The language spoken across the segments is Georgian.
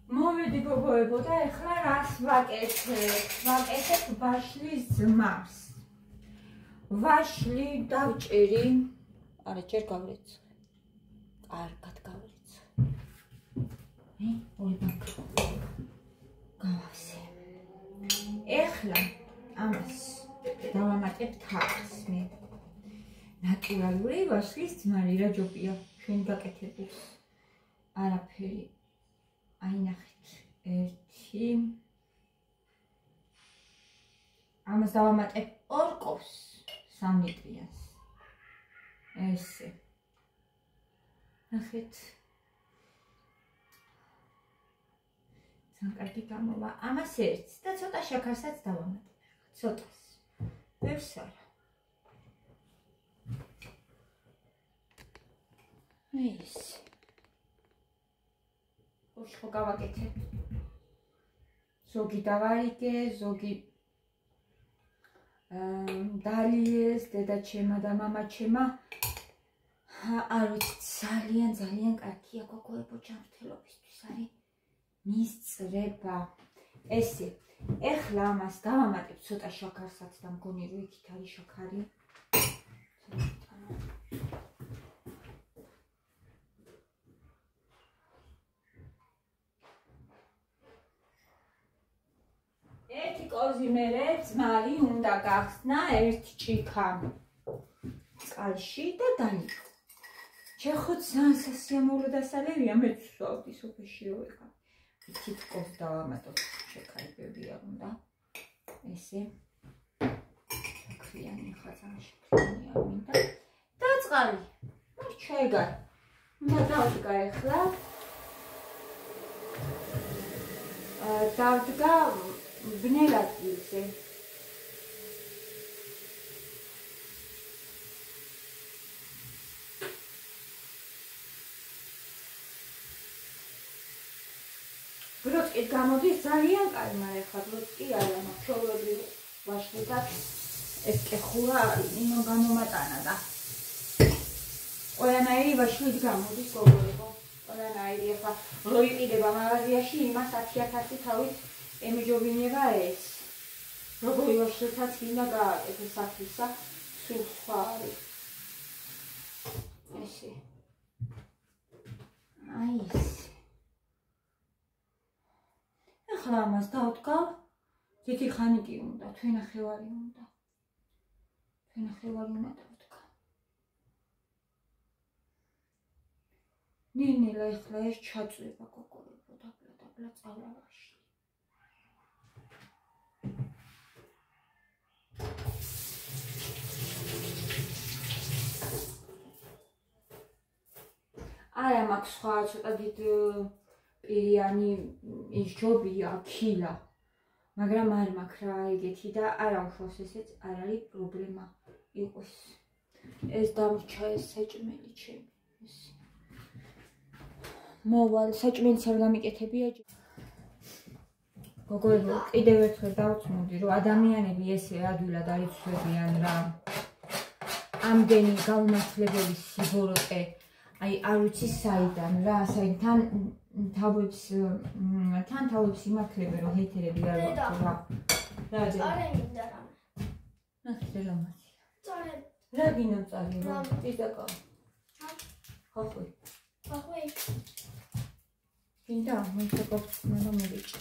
მოვედი გოგოებო და ეხლა რას ვაკეთებ ვაშლის ძმას. ვაშლი დავჭერი. არა, ჯერ გავრიცხე. კარგად გავრიცხე. ორი ბანკი. გავავსე. ეხლა ამას დავამატებ თავს მე. ნატურალური ვაშლის ძმარი რა ჯობია ჩვენ გაკეთებდეს. არაფერი. აი ნახეთ. 1 ამას დავამატებ 2 კობს 3 ლიტრიანს. ესე. ნახეთ. ძალიან კარგი გამოვა. ამას ერთს და ცოტა შაქარსაც დავამატებ. ცოტას. ბევრს არა. ეს. ხო გავაკეთებ. ზოგი დავარიგე, ზოგი დალიეს, დედაჩემა და მამაჩემა. არ ვიცი, ძალიან კარგია გოგოებო ჯანმრთელობისთვის არის მისწრება. ესე, ეხლა ამას დავამატებ ცოტა შაქარსაც და მგონი რომ იქით არის შაქარი. კოზიმერე ძმარი უნდა გახსნა 1 ჭიქა წყალში და დაიხო. შეხოთ სასიამოვნო დასალევია მე ვსვავდი სოფეში რო ვიყავ. თითქოს დავამატოთ შეკარებები არ უნდა. ესე. შაქრიანი ხაზა შაქრიანი არ მინდა. და წყალი. ჩაიგარ. უნდა დავდგა ეხლა. დავდგა ბნელ ადგილზე. ბროწკით გამოდის ძალიან კაი, მაგრამ ეხლა ბროწკი არა, ჩვეულებრივ ვაშლიდან ეს კეხურა იმან გამომატანა და ყველანაირი ვაშლით გამოდის გოგოებო. ყველანაირი ეხლა რო იყიდება მაღაზიაში იმას 10,000 თავით ემიჯობინება ეს. როგორი ვაშლითაც გინდა გააკეთე საქმისა, სულ სხვა არის. ესე. აი ეს. ეხლა ამას დავდგავ. დიდი ხანი კი უნდა, თვენახევარი უნდა. თვენახევარი უნდა დავდგავ. ნინელა ეხლა ეს ჩაწვება გოგოებო, დაბლა წავლავაში. არა მაქვს სხვა ცოტა დიდ პირიანი ის ჯობია ქილა. მაგრამ არ მაქვს რა ეგეთი და არა უშავს ესეც არ არის პრობლემა იყოს. ეს დამრჩა ეს საჭმელი ჩემი. ეს. მოვალ საჭმელიც არ გამიკეთებია. გოგოებო, კიდევ ერთხელ დავწმუნდი, რომ ადამიანები ესე ადვილად არ იცვლებიან რა. ამდენი გაუნათლებელი სიბოროტე, აი არ ვიცი საიდან რა, საიდან თავებს იმართლებენ, რომ ჰეითერები არ ვაქვს რა. რა ძე? წარემინდა რამე. ნახე რამაზია. წარე. რა გინდა წარე რა? ისაკა. ხოხი. ხოხი. გინდა მე შეგოხსნა რომ მოვიჭი.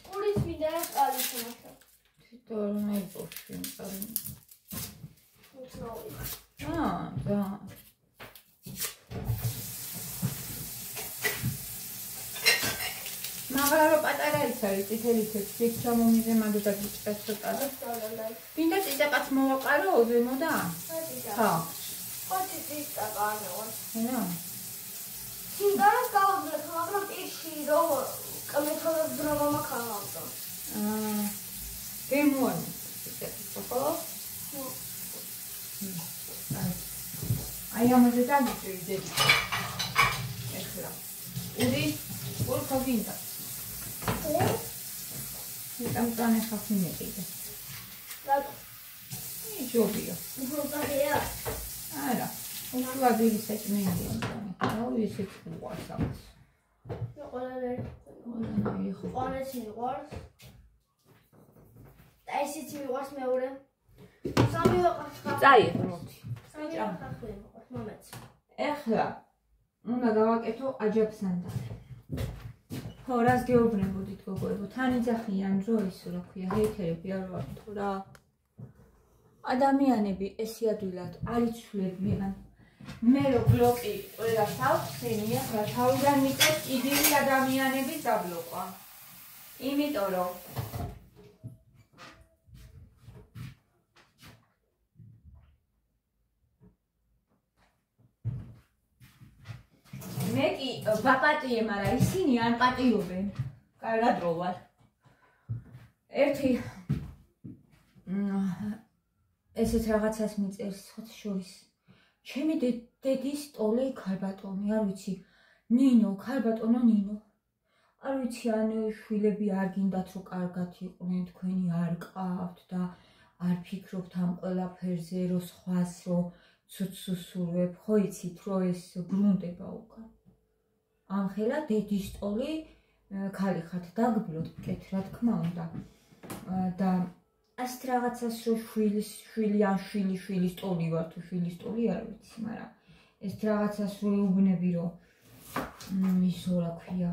ყურის მინდა ყალი შემოხდა. თვითონ მე ბოში წარე. უცნაური. და. მაგრამ რო პატარა ის არის წითელი თეთრი ჩამომიღე მაგდა გიჭრას ცოტა და გინდა წიწაკაც მოვაყარო ზემო და ხა ოთი წიწაკა არა რა სინგარას გავაბლე მაგრამ პირში რო კამეთოებს დრომა მაქავდა გემოანი ხო აი ამაზე დაგიწევი ეხლა უდი ორ ხაგინდა Там не хапнеки. Рада. Ничего. Угрозая. Ара. Ушла били сачмени. А увидишь, что у вас. Ну, ყვანეთი მიყვარს. და ისიც მიყვარს მეორე. სამივე ყავს. წაიღე მოდი. სამივე ყავს მიყვარს მომეც. ეხლა უნდა გავაკეთო აჯაფსანდარი. ხო, რას გეუბნებოდით გოგოებო, თან იძახიან დრო ის რა ქვია, ჰეითერები არ ვარ თუ რა. ადამიანები ესიადვილად არ იცვლებიან. მე რო ბლოკი ყველას ავხსენი, ახლა თავიდან მიწევს იდილი ადამიანების დაბლოკვა. იმიტომ რომ მე კი ვაპატიე, მაგრამ ისინი არ პატიობენ. კარგად რო ვარ. ერთი ესეც რაღაცას მიწერს ხოთ შორის. ჩემი დედის ტოლე ქალბატონი, არ ვიცი, ნინო, ქალბატონო ნინო. არ ვიცი, ან შვილები არ გინდათ რომ კარგად იყვნენ, თქვენი არ ყავთ და არ ფიქრობთ ამ ყველაფერზე, რომ სხვას რომ ცუცს უსურვებ, ხო იცით, რომ ეს ბრუნდება უკან. ამხელა დედის ტოლი ქალი ხართ დაგბლოთ მკეთ, რა თქმა უნდა. და ასეთ რაღაცას რომ შვილი ან შვილის ტოლი ვარ თუ შვილის ტოლი არ ვიცი, მაგრამ ეს რაღაცას რომ ეუბნები რომ ისო რა ქვია.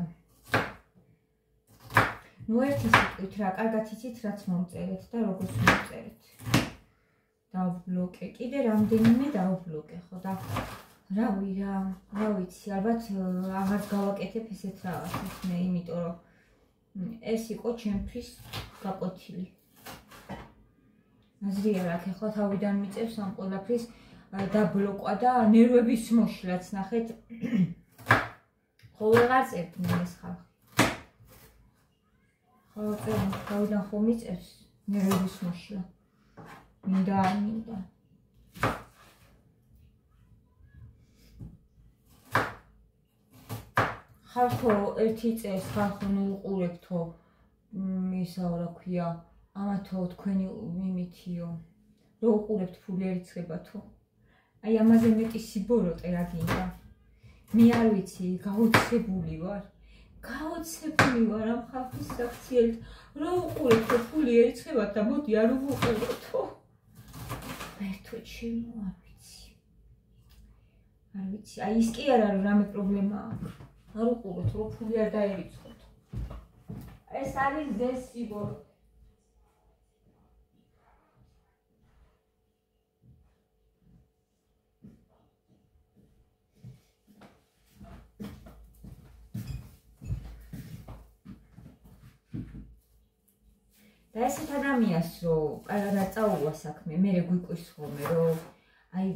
ნუ ერთი სიტყვით რა, კარგად იცით რაც მომწერეთ და როგორც მომწერეთ. დავბლოკე, კიდე რამდენიმე დავბლოკე, ხო და რავი რა ვიცი, ალბათ აღარ გავაკეთებ ესეთ რაღაცას მე, იმიტომ რომ ეს იყო ჩემთვის გაკვეთილი. აზრი არ აქვს, ახლა თავიდან მიწევს ამ ყველაფრის დაბლოკვა და ნერვების მოშლაც, ნახეთ. ხო ვეღარ წერთ მე ეს ხალხი. ხო თავიდან ხო მიწევს ნერვების მოშლა. მინდა. ხალხო ერთი წერს, ხალხო ნუ უყურებთო ისა რა ქვია, ამათო თქვენი მიმითიო, რო უყურებთ ფული ერიცხებათო. აი ამაზე მეტი სიბოროტე რა გინდა. მე არ ვიცი, გაოცებული ვარ ამ ხალხის საქციელით, რო უყურებთო ფული ერიცხებათ და მოდი არ უყურებთო. ერთო ჩემო არ ვიცი, აი ის კი არ არის რამე პრობლემა აქვს. არ უყუროთ, რომ ფული არ დაერიცხოთ. ეს არის ძეს სიბოროტე. და ესეთ ადამიანს რომ კარგად წაუვა საქმე, მე გვიკვირს ხოლმე რომ აი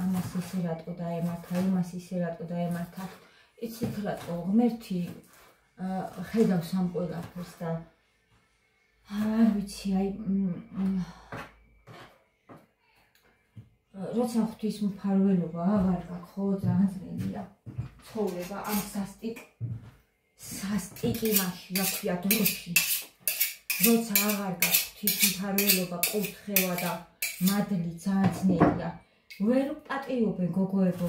ამას ისე რატო დაემართა, იმას ისე რატო დაემართა. იცით რატო ღმერთი ხედავს ამ ყველაფერს და არ ვიცი, აი როცა ღვთისმფარველობა აღარ გაქვს, ხო ძალიან ძნელია ცხოვრება ამ სასტიკი მასში, რა ქვია, დროში. როცა აღარ გაქვს ღვთისმფარველობა, კურთხევა და მადლი ძალიან ძნელია. ვერ პატიობენ გოგოებო.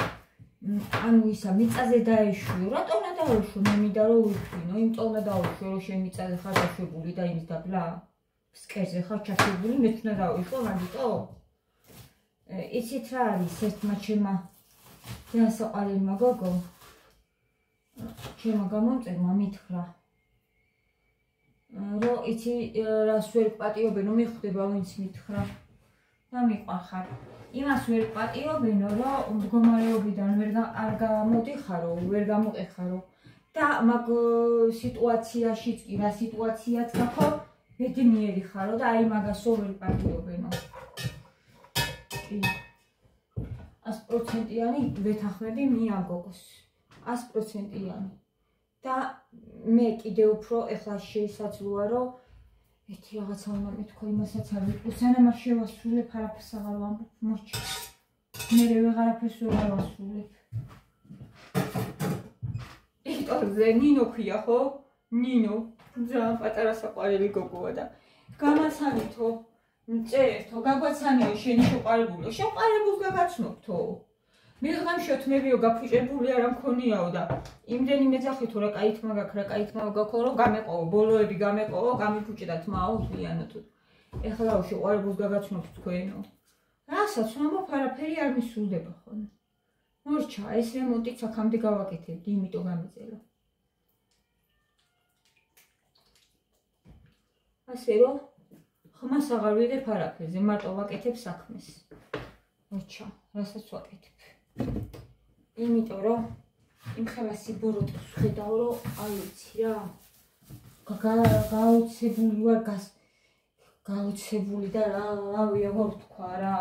ანუ ისა მიწაზე დაეშვიო, რატო უნდა დაეშვო? მე მინდა რომ ვიფრინო, იმიტომ უნდა დაეშვო, რომ შენ მიწაზე ხარ დაშვებული და იმის დაბლა ფსკერზე ხარ ჩაშვებული, მეც უნდა დავეშვო, მაგიტო? იცით რა არის ერთმა ჩემმა ძალიან საყვარელმა გოგო, ჩემმა გამომწერმა მითხრა, რომ იცი რას ვერ პატიობენო, მიხვდება ვინც მითხრა და მიყვარხარ. იმას ვერ პატიობენო, რომ მდგომარეობიდან არ გამოდიხარო, ვერ გამოყეხარო და მაგ სიტუაციაშიც კი რა სიტუაციაც გაქო, ბედნიერი ხარო და აი მაგასო ვერ პატიობენო. კი 100%-იანი ვეთანხმები მიან გოგოს. 100%-იანი. და მე კიდე უფრო ეხლა შეისაძლოა, რომ ერთი რაღაცა უნდა მეთქვა, იმასაც არ ვიტყვი, სანამ არ შევასრულებ, არაფერს აღარ ვამბობ, მოჩი. მე ვეღარაფერს ვეღარ ვასრულებ. იტოზე ნინო ქვია, ხო? ნინო, ძალიან პატარა საყვარელი გოგოა და გამაცანითო, მწერეთო, გაგვაცანიო შენი შეყვარებულო, შეყვარებულს გაგაცნობთო. მიღამშოთ მევიო გაფუჭებული არა მქონიაო და იმდენი მეძახი თუ რა კაითმა გაქვს რა კაითმა გაქვს რომ გამეყოვო ბოლოები გამეყოვო გამიფუჭდა თმაო ზიანოთ ეხლა შეყვარებულს გაგაცნობთ თქვენო რასაც ვამბობ არაფერი არ მისულდება ხოლმე მორჩა ეს რემონტიც აქამდე გავაკეთებდი იმიტომ გამიწერა ასე რომ ხმას აღარ ვიღებ არაფერზე მარტო ვაკეთებ საქმეს მორჩა რასაც ვაკეთებ იმიტომ რომ იმ ხელა სიბოროტეს ხედავ რომ აი ვიცი რა გაუცებული ვარ გაუცებული და რა ვიაღარ თქვა რა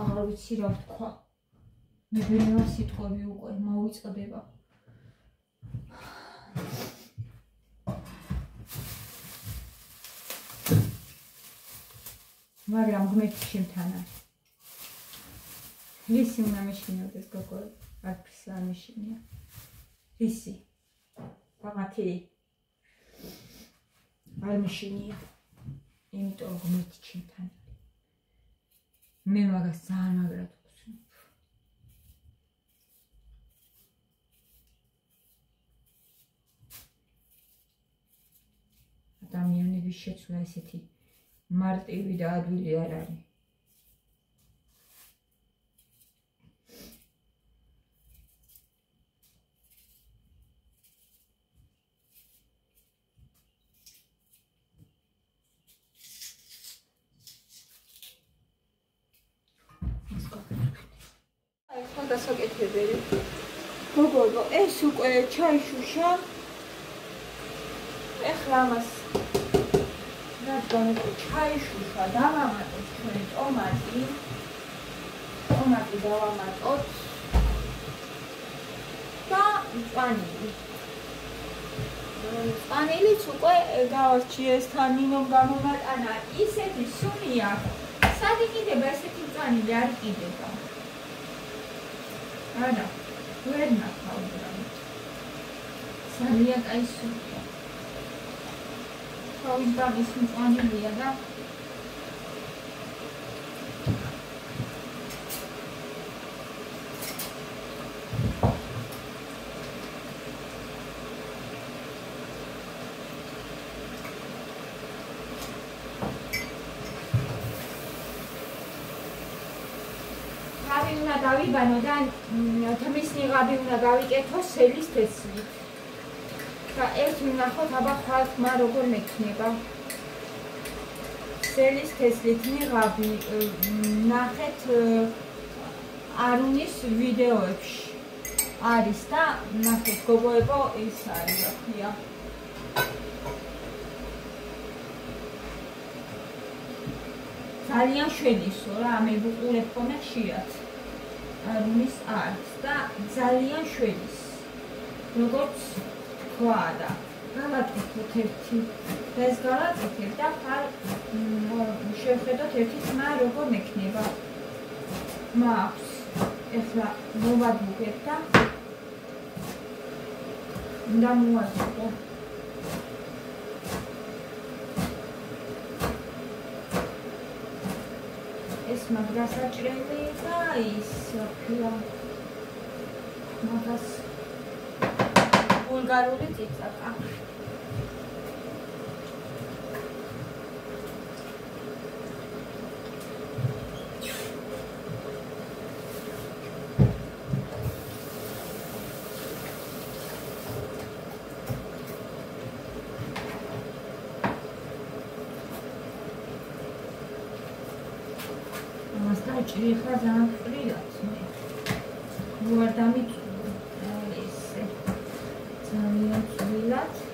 აღარ ვიცი რა თქვა მეგონა სიტყვები უკვე მოვიწყდება მაგრამ გმეთი შემთან არის რისი უნდა მეშინოდეს გოგო არც არ მეშინია რისი პაპათი არ მეშინია იმიტომ რომ გმეთი შემთან არის მე მაგას ძალიან მაგრად ვხსნებ ადამიანების შეცვლა ესეთი მარტივი და ადვილი არ არის დასაკეთებელი გოგო ეს უკვე ჩაიშუშა ეხლა ამას რადგან ჩაიშუშა დავამატოთ ჩვენ ტომატი დავამატოთ და მწვანილიც უკვე გავარჩიეს თან ნინომ გამომატანა ისეთი სუნი აქვს სად იყიდება ესეთი მწვანილი არ იყიდება არა, ვერ ნახავ უბრალოდ. ძალიან კაი სუნია. თავიდან ის მწვანილია და უნდა დავიბანო და თმის ნიღაბი უნდა გავიკეთო სელის თესლით. და ერთ ვნახოთ აბა ხვალ თმა როგორ მექნება. სელის თესლით ნიღაბი ნახეთ არუნის ვიდეოებში. არის და ნახეთ გოგოებო ის არის რა ქვია. ძალიან შვედისო რა მე ვუყურებ ხოლმე ხშირად. არუნის არც და ძალიან შვედის. როგორც თქვა და გავაკეთოთ ერთი ეს გავაკეთებ და ხარ შევხედოთ ერთი თმა როგორ მექნება. მაქვს ეხლა მოვადგებ და უნდა მოვადგებო. ეს მაგრა საჭრელი და ის რა მაგას ბულგარული წიწაკა. ჭრიხა ძალიან ფრიად მე ვარ დამიწვი ესე ძალიან ფრიად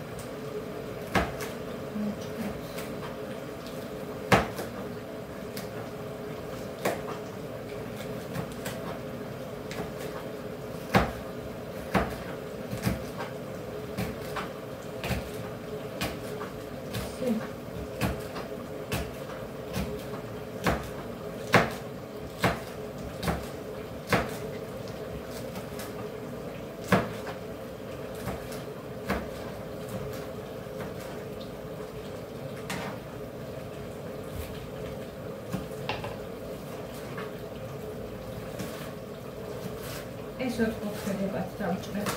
ეს ოთხკუთხედებად დავჭრებ.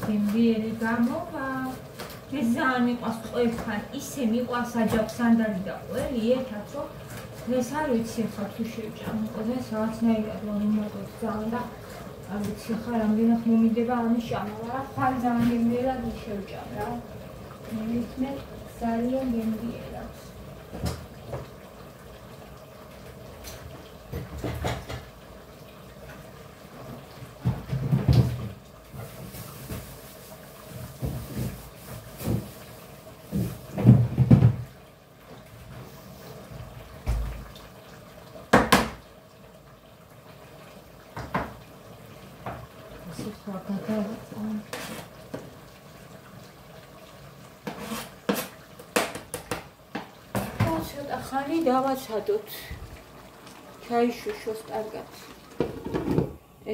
გემრიელი გამოვა. ეს ძალიან მიყვარს ყველგან, ისე მიყვარს აჯაყ სანდალი და ყველი ერთად, რომ დღეს არ ვიცი ხა თუ შევჭამ. დღეს რაღაცნაირად რომ იმაგოთ ძალიან და არ ვიცი ხა რამდენად მომიდება ამის ჭამა, მაგრამ ხარ ძალიან გემრიელად შევჭამ რა. მე ვიცმე ძალიან გემრიელად. ხანი დავაცადოთ. ჩაიშუშოს კარგად.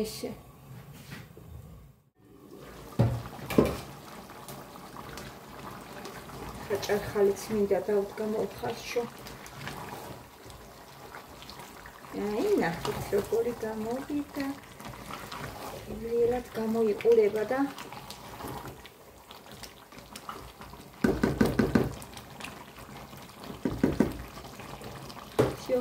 ესე. ხაჭარხალიც მინდა დავდგა მოხარშო. აი, ნახეთ როგორი გამოვიდა. ვილად გამოიყურება და всё.